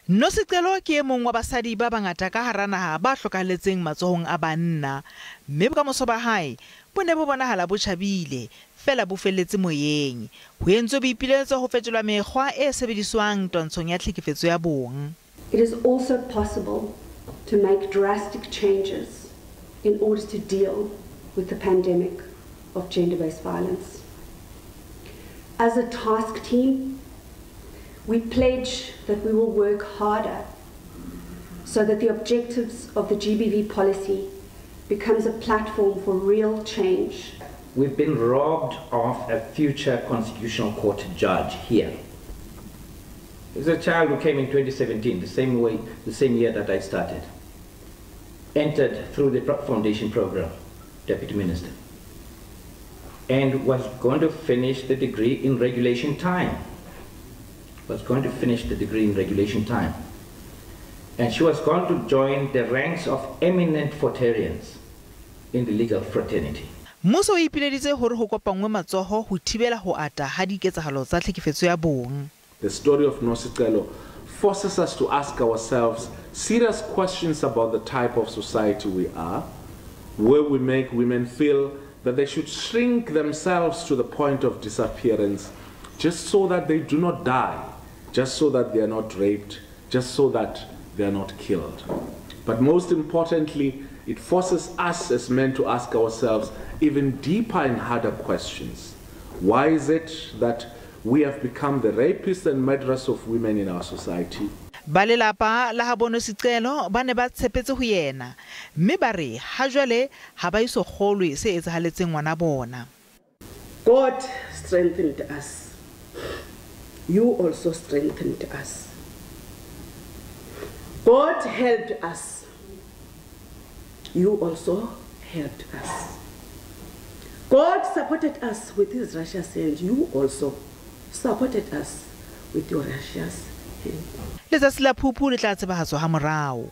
Nosicelo ke mong wa basadi ba bangata ka hara naha ba hlokahalletseng matsohong a banna, mme bokamoso ba hae bo ne bo bonahala bo tjhabile fela bo felletse moyeng. Ho entswe boipiletso ho fetolwa mekgwa e sebediswang twantshong ya tlhekefetso ya bong. It is also possible to make drastic changes in order to deal with the pandemic of gender-based violence. As a task team, we pledge that we will work harder so that the objectives of the GBV policy becomes a platform for real change. We've been robbed of a future constitutional court judge here. There's a child who came in 2017, the same year that I started, entered through the foundation program, Deputy Minister, and was going to finish the degree in regulation time. And she was going to join the ranks of eminent Fortarians in the legal fraternity. Mmuso o ipileditse hore ho kopangwe matsoho ho thibela ho ata ha diketsahalo tsa tlhekefetso ya bong. The story of Nosicelo forces us to ask ourselves serious questions about the type of society we are, where we make women feel that they should shrink themselves to the point of disappearance just so that they do not die, just so that they are not raped, just so that they are not killed. But most importantly, it forces us as men to ask ourselves even deeper and harder questions. Why is it that we have become the rapists and murderers of women in our society? Balelapa la ha Nosicelo ba ne ba tshepetse ho yena, mme ba re ha jwale ha ba iso kgolwe se etsahaletseng ngwana bona. God strengthened us. You also strengthened us. God helped us. You also helped us. God supported us with his righteous hand. You also supported us with your righteous hand. Letsa sila phuphu le tla tsebahatswa ha morao.